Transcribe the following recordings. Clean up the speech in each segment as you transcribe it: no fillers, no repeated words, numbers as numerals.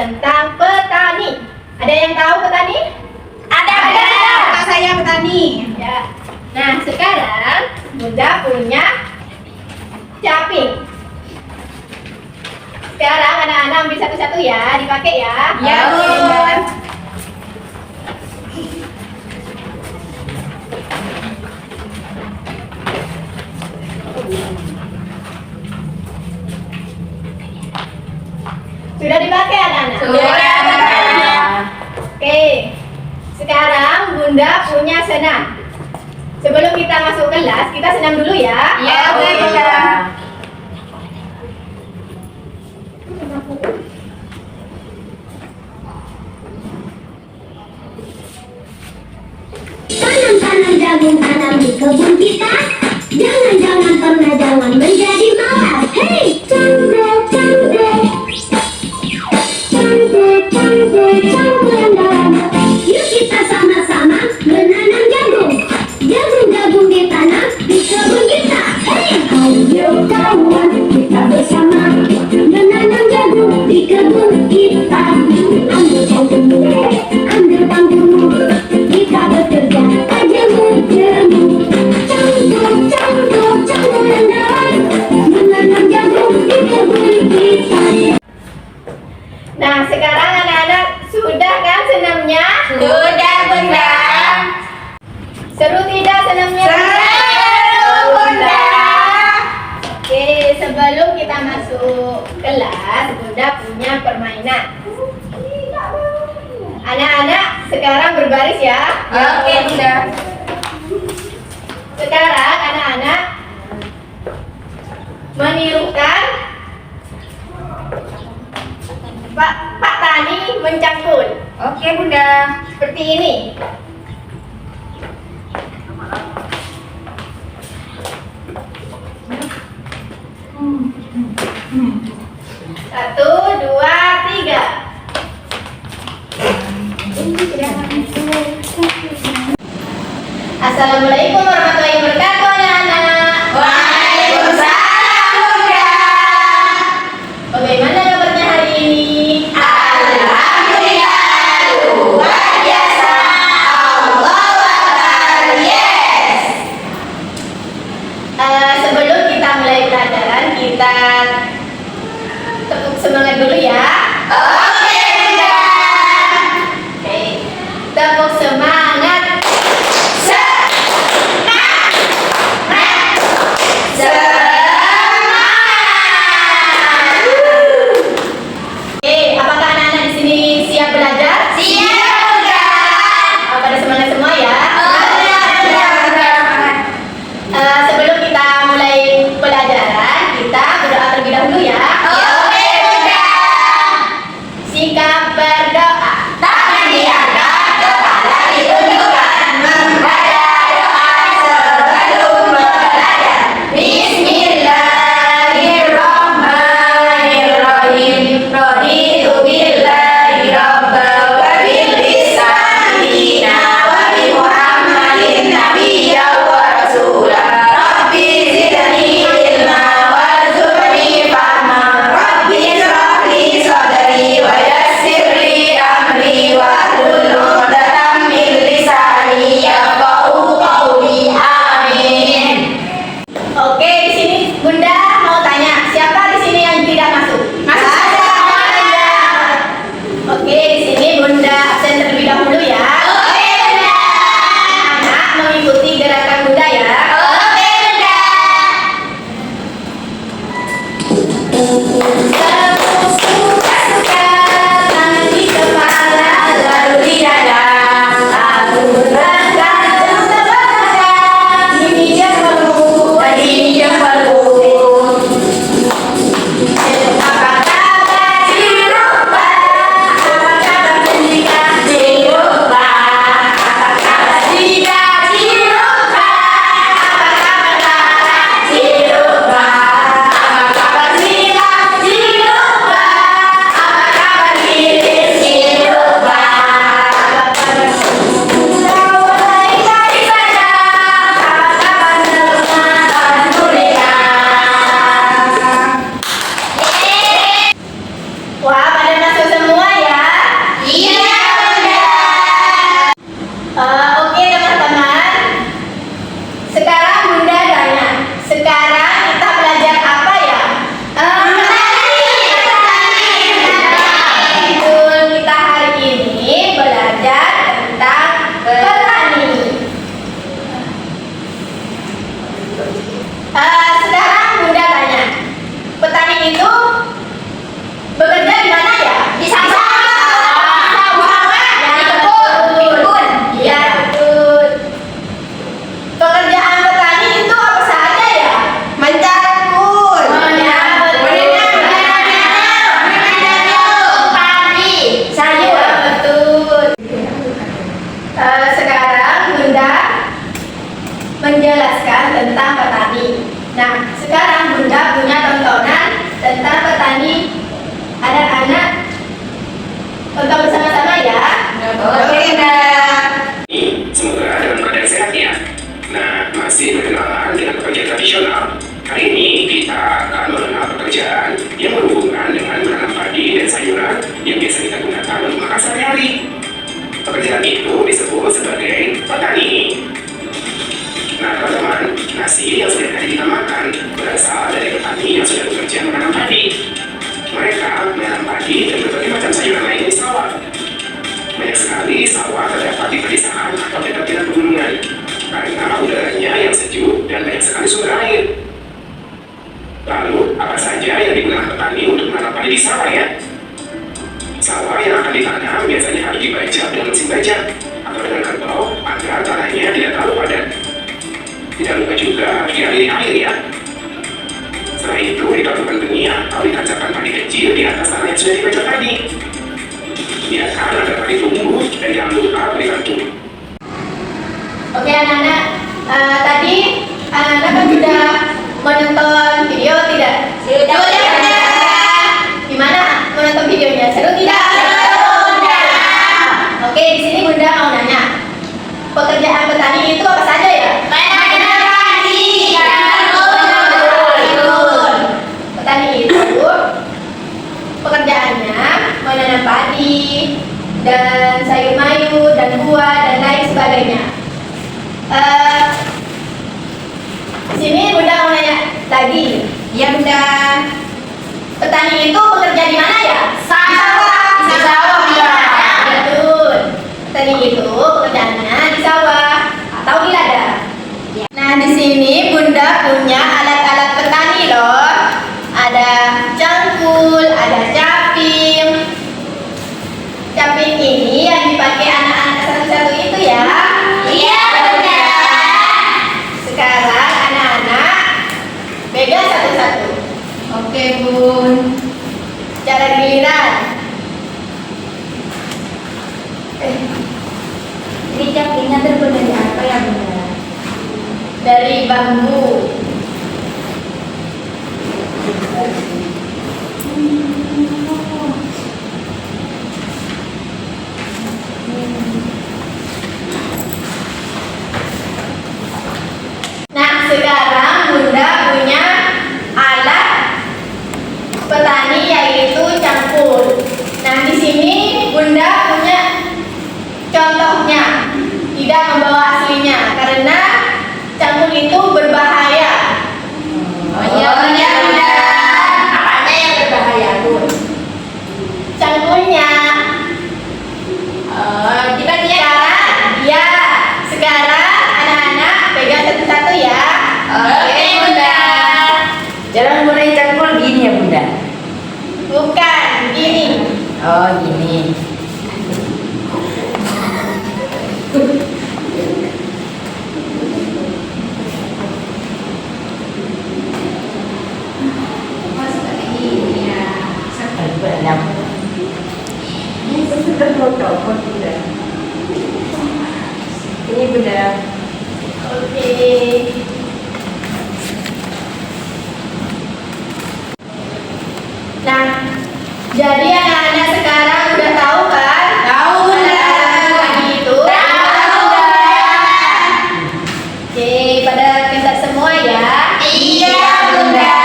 tentang petani. Ada yang tahu petani? Ada. Kak saya petani. Ya. Nah, sekarang Bunda punya caping. Sekarang anak-anak ambil satu-satu ya, dipakai ya. Ya, Bu. Sudah dipakai anak-anak? Sudah. Oke. Sekarang Bunda punya senam. Sebelum kita masuk kelas, kita senam dulu ya. Ya, Bunda. Tanam-tanam jagung tanam di kebun kita. Jangan pernah jangan menjadi malas. Hei, cangkul yang dalam. Yuk kita sama-sama menanam jagung. Jagung ditanam di kebun kita. Hei, ayo kawan kita bersama menanam jagung di kebun kita. Ambil jagungmu, ambil bangkumu. Kita bekerja jemu. Cangkul yang dalam. Menanam jagung di kebun kita. Nah, sekarang anak-anak sudah kan senamnya? Sudah, Bunda. Seru tidak senamnya? Seru, Bunda. Oke, sebelum kita masuk kelas, Bunda punya permainan. Anak-anak sekarang berbaris ya. Oke, Bunda. Sekarang anak-anak menirukan Pak Tani mencangkul. Oke, Bunda. Seperti ini. Satu, dua, tiga. Assalamualaikum warahmatullahi wabarakatuh anak-anak. Waalaikumsalam, Bunda. Bagaimana kabarnya hari ini? Alhamdulillah, luar biasa. Allahu Akbar. Yes. Sebelum kita mulai pelajaran, kita tepuk semangat dulu ya. Oke, Bunda. Oke, tepuk semangat. Oke, apakah anak-anak di sini siap belajar? Siap, Bunda. Pada semangat semua ya. Sebelum kita mulai pelajaran, kita berdoa terlebih dahulu ya. Oke, Bunda. petani, anak-anak tonton bersama-sama ya. Oke, Bunda. Semoga dalam keadaan sehat ya. Nah, masih berkenalan dengan pekerjaan tradisional. Kali ini kita akan mengenal pekerjaan yang berhubungan dengan menanam padi dan sayuran yang biasa kita gunakan untuk makan sehari-hari. Pekerjaan itu disebut sebagai petani. Nah, teman-teman, nasi yang setiap hari kita makan berasal dari petani yang sudah bekerja menanam padi. Mereka menanam padi dan berbagai macam sayuran lain di sawah. Banyak sekali sawah terdapat di pedesaan atau dekat dengan pegunungan karena udaranya yang sejuk dan banyak sekali sumber air. Lalu, apa saja yang digunakan petani untuk menanam padi di sawah ya? Sawah yang akan ditanam biasanya harus dibajak dengan mesin bajak atau dengan kerbau agar tanahnya tidak terlalu padat. Tidak lupa juga harus dialiri air ya. Setelah itu ditaburkan benih atau ditancapkan padi kecil di atas tanah yang sudah dibajak tadi. Biarkan agar padi tumbuh dan jangan lupa berikan tubuh. Oke anak-anak, tadi anak-anak kan sudah menonton video tidak? Sudah, Bunda. Gimana menonton videonya? Seru tidak? Bunda. Oke, di sini Bunda mau nanya. Pekerjaan petani itu apa saja ya? Menanam padi. Betul. Petani itu pekerjaannya menanam padi dan sayur mayur dan buah dan lain sebagainya. Di sini Bunda mau nanya lagi. Iya, Bunda. Petani itu bekerja di mana ya? Sawah. Di sawah, Bunda. Betul. Petani itu pekerjaannya di sawah atau di ladang. Nah, di sini Bunda punya alat-alat petani loh. Ada cangkul, ada caping. Caping ini yang dipakai anak-anak satu-satu itu ya. Iya, Bunda. Sekarang anak-anak pegang satu-satu. Oke, Bun. Cara giliran. Ini capingnya terbuat dari apa ya, Bunda? Dari bambu. Nah, sekarang Bunda punya alat petani yaitu cangkul. Nah, di sini Bunda punya contohnya, tidak membawa aslinya karena cangkul itu berbahaya. Oh iya, Bunda. Apanya yang berbahaya, Bun? Cangkulnya. Gimana ya? Ya, sekarang anak-anak pegang satu-satu ya. Oke, Bunda. Jangan mulai cangkul gini ya Bunda. Bukan, begini. Oh gini. Seperti ini ya. Banyak. Ini sudah cocok Bunda. Ini Bunda. Oke. Nah, jadi anak-anak sekarang udah tahu kan? Tahu, Bunda. Pagi itu. Oke, pada pintar semua ya. Iya, Bunda.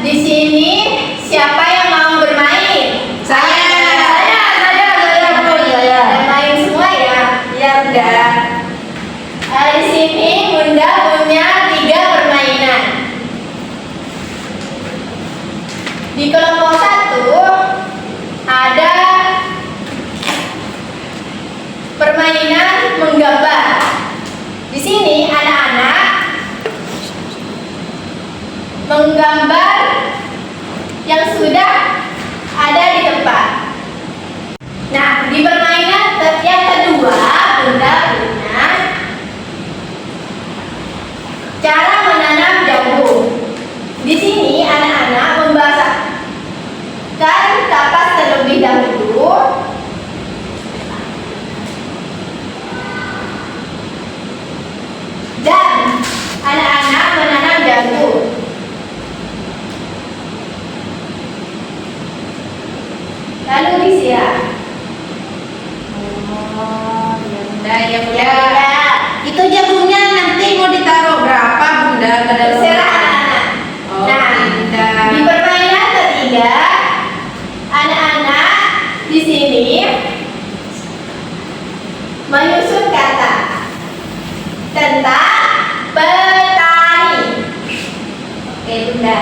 Di sini siapa yang mau bermain? Saya. Bermain semua ya. Iya Bunda. Di sini Bunda punya 3 permainan. Di kelompok 1 ada permainan menggambar. Di sini anak-anak menggambar yang sudah ada di tempat. Nah, di permainan yang kedua Bunda punya cara menanam jagung. Di sini anak-anak membasahkan kapas terlebih dahulu. Dan anak-anak menanam jagung. Lalu Lisia. Oh, ya bunda, ya Ya bunda. Bunda. Itu jagungnya nanti mau ditaruh berapa bunda ke dalam? Terserah anak-anak. Oh, Nah, bunda. di permainan ketiga, anak-anak di sini menyusun kata tentang petani. Oke, Bunda.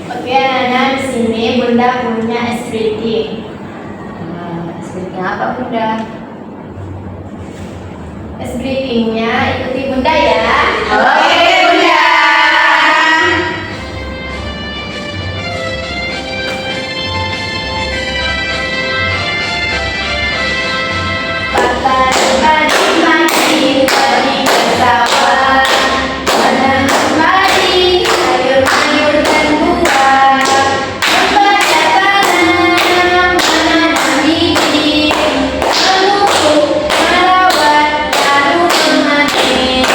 Oke, anak-anak di sini Bunda punya es reading. Seperti apa bunda? Es readingnya ikuti Bunda ya. Oke bunda. Pagi-pagi pergi ke sawah, menanam padi, sayur-mayur dan buah. Membaca tanam, menanam bibit, memupuk, merawat, lalu memanen.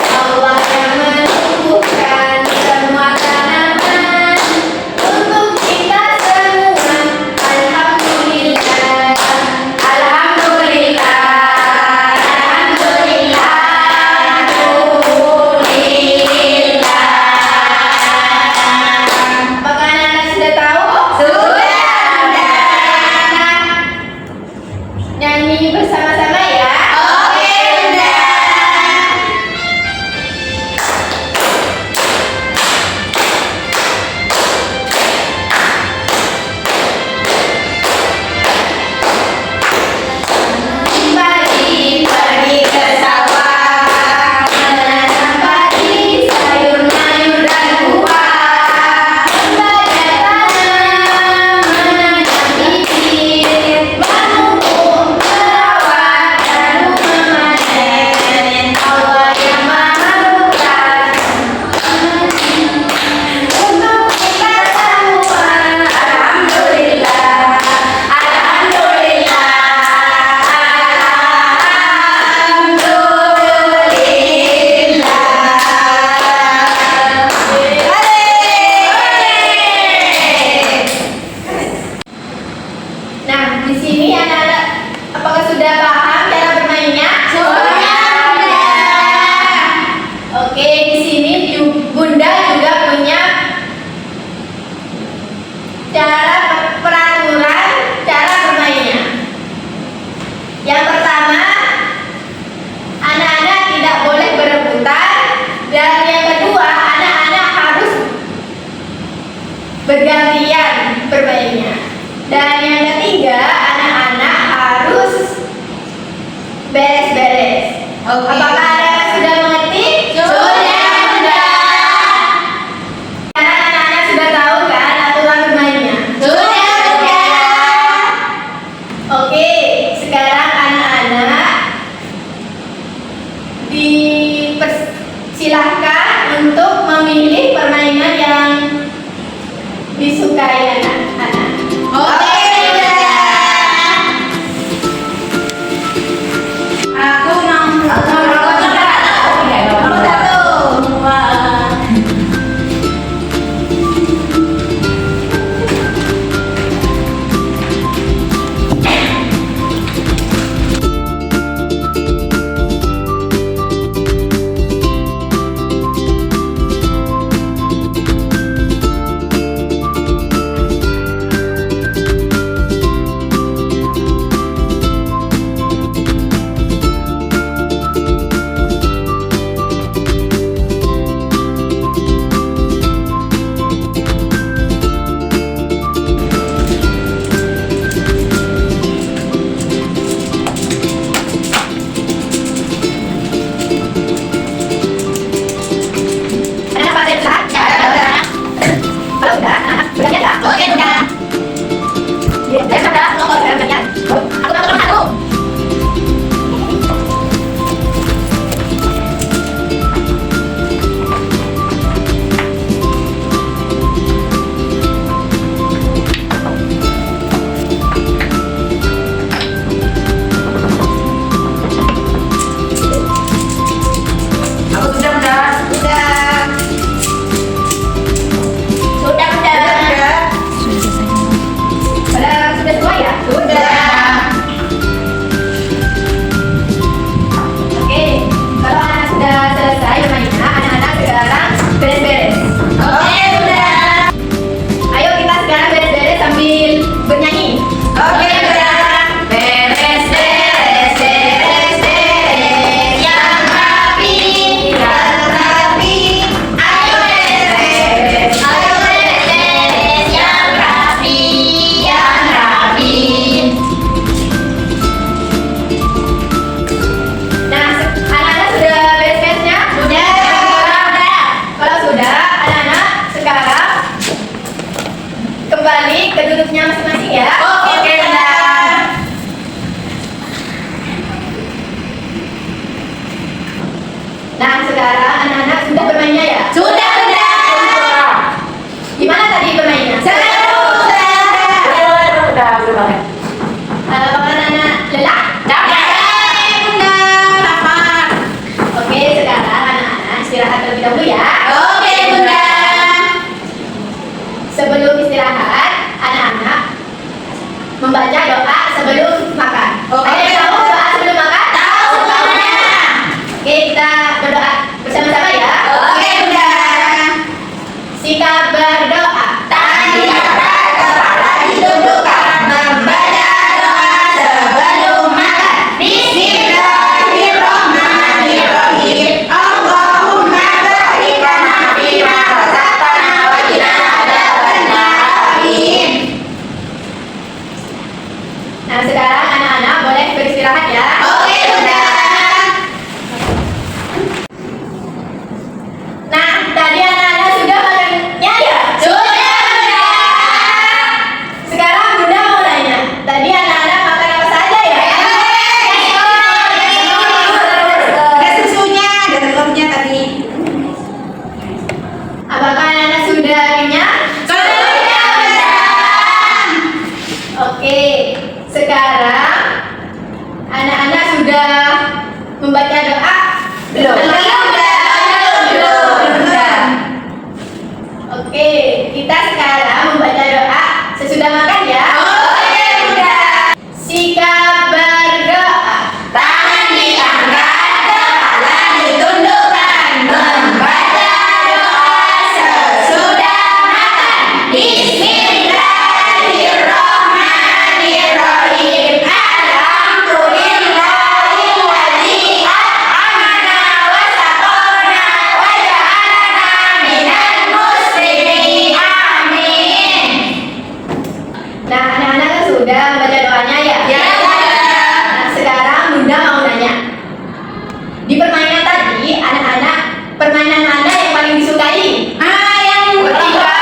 Allah yang menumbuhkan semua tanaman untuk kita semua. Alhamdulillah, alhamdulillah, alhamdulillah, alhamdulillah. Apakah anak-anak sudah tahu? Sudah, Bunda. Nyanyi bersama-sama ya. Oke bunda. Pagi pergi ke sawah, menanam padi, sayur-mayur dan buah. Membaca tanam, menanam bibit, memupuk, merawat, lalu memanen. Allah yang Maha Bukan untuk kita semua. Alhamdulillah, alhamdulillah, nah, di sini anak-anak apakah sudah paham cara bermainnya? Oke, di sini Bunda juga punya peraturan cara bermainnya. Yang pertama, anak-anak tidak boleh berebutan, dan yang kedua, anak-anak harus bergantian bermainnya. Dan yang ketiga, anak-anak harus beres-beres. Oke. Apakah anak-anak sudah mengerti? Sudah, Bunda. Sekarang anak-anak sudah tahu kan aturan bermainnya? Sudah, Bunda. Oke, sekarang anak-anak dipersilahkan untuk memilih permainan yang disukai anak-anak. Oke bunda. Aku nomor satu. Nomor satu. sekarang anak-anak sudah bermainnya ya? Sudah, Bunda. Gimana tadi bermainnya? Seru, Udah. Apakah anak-anak lelah? Capek, Bunda. Lapar. Oke, sekarang anak-anak istirahat terlebih dahulu ya. Oke, Bunda. Sebelum istirahat, anak-anak membaca doa sebelum makan. Oke. Ada yang tahu doa sebelum makan? Tahu semuanya. Oke, kita berdoa bersama-sama ya. Oke, Bunda. Sikap berdoa. Tangan diangkat, kepala ditundukkan, membaca doa sebelum makan. Bismillahirrahmanirrahim. Allahumma barik lana fima razaqtana wa qina adzabannar. Amin. Nah, sekarang anak-anak boleh beristirahat ya. Oke, Bunda. Nah, tadi anak-anak sudah makannya ya? Sudah, Bunda. Sekarang Bunda mau tanya, tadi anak-anak makan apa saja ya? Ada susunya, ada telurnya tadi. Apakah anak-anak sudah kenyang? Sudah, Bunda. Oke, sekarang anak-anak sudah membaca doa? Belum? Belum. Oke, kita sekarang membaca doa sesudah makan ya. Oke, Bunda. Sikap berdoa. Tangan diangkat, kepala ditundukkan, membaca doa sesudah makan. Bismillahirrahmanirrahim. Alhamdulillahilladzi at'amana wa saqana wa ja'alana minal muslimin. Amin. Nah, anak-anak kan sudah membaca doanya ya? Ya, Bunda. Nah, sekarang Bunda mau nanya. Di permainan tadi, anak-anak permainan mana yang paling disukai? Yang Bertiga.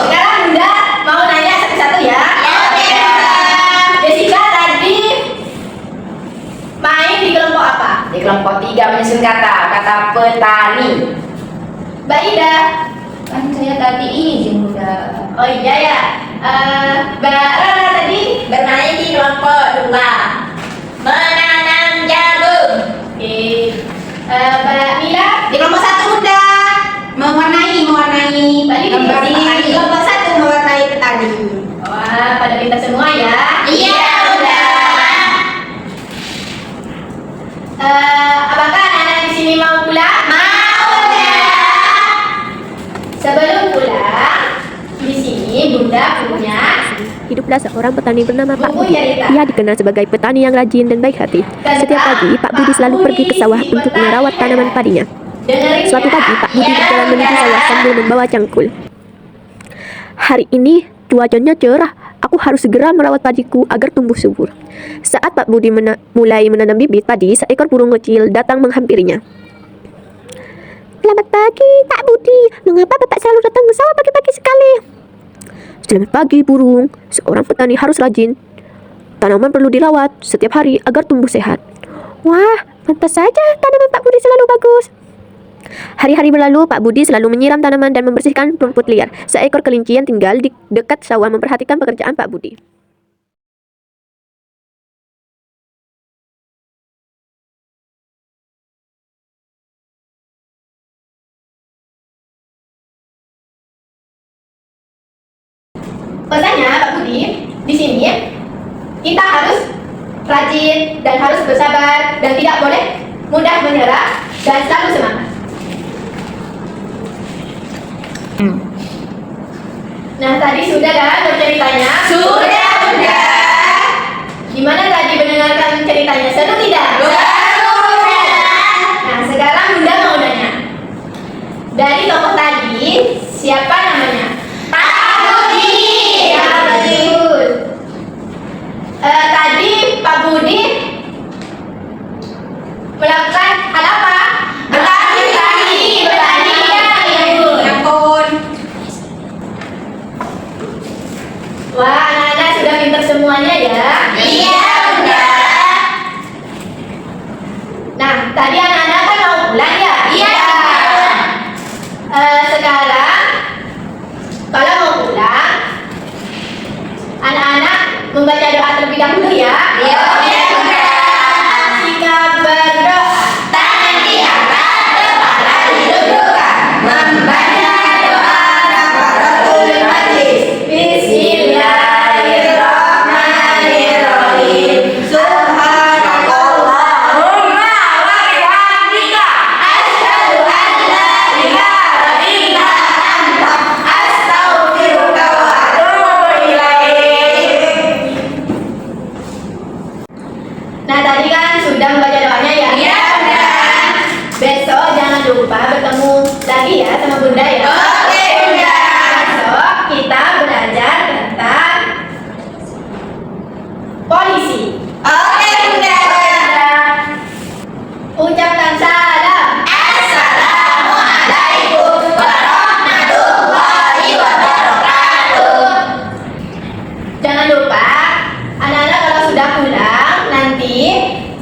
Sekarang Bunda mau nanya satu-satu ya. Jessica tadi main di kelompok apa? Di kelompok 3 menyusun kata petani. Mbak Ida. Kan saya tadi izin Bunda. Oh iya ya. Mbak Rara tadi. bermain di kelompok 2, menanam jagung. Oke. Mbak Mila. Di kelompok 1, Bunda, mewarnai Balik di petani. Di kelompok 1 mewarnai petani. Wah, pada pintar semua ya. Iya, Bunda. Apakah anak-anak di sini mau pulang? Mau, Bunda. Sebelum pulang, di sini Bunda punya Hiduplah seorang petani bernama Pak buku Budi. cerita. Ia dikenal sebagai petani yang rajin dan baik hati. Setiap pagi, Pak Budi selalu pergi ke sawah untuk merawat tanaman padinya. Dengerin Suatu ya. pagi, Pak Budi berjalan menuju sawah sambil membawa cangkul. Hari ini cuacanya cerah. Aku harus segera merawat padiku agar tumbuh subur. Saat Pak Budi mulai menanam bibit padi, seekor burung kecil datang menghampirinya. Selamat pagi, Pak Budi. Mengapa Bapak selalu datang ke sawah pagi-pagi sekali? Selamat pagi, burung. Seorang petani harus rajin. Tanaman perlu dirawat setiap hari agar tumbuh sehat. Wah, pantas saja tanaman Pak Budi selalu bagus. Hari-hari berlalu, Pak Budi selalu menyiram tanaman dan membersihkan rumput liar. Seekor kelinci yang tinggal di dekat sawah memperhatikan pekerjaan Pak Budi. Pesannya Pak Budi, di sini kita harus rajin dan harus bersabar dan tidak boleh mudah menyerah dan selalu semangat. Nah, tadi sudah kan berceritanya? Sudah, Bunda. Gimana tadi mendengarkan ceritanya? Seru tidak? Seru, Bunda. Nah, sekarang Bunda mau nanya. Dari tokoh tadi, siapa namanya? Pak Budi. Ya, betul. Tadi Pak Budi melakukan hal apa? Bertani. Ya, betul. Ampun. Wah, anak-anak sudah pintar semuanya ya. Iya, Bunda. Nah, tadi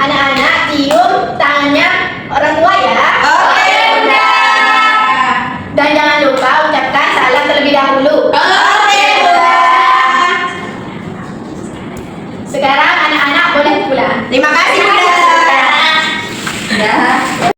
Anak-anak cium tangannya orang tua ya. Oke, Bunda. Dan jangan lupa ucapkan salam terlebih dahulu. Oke, Bunda. Sekarang anak-anak boleh pulang. Terima kasih, Bunda. Dah.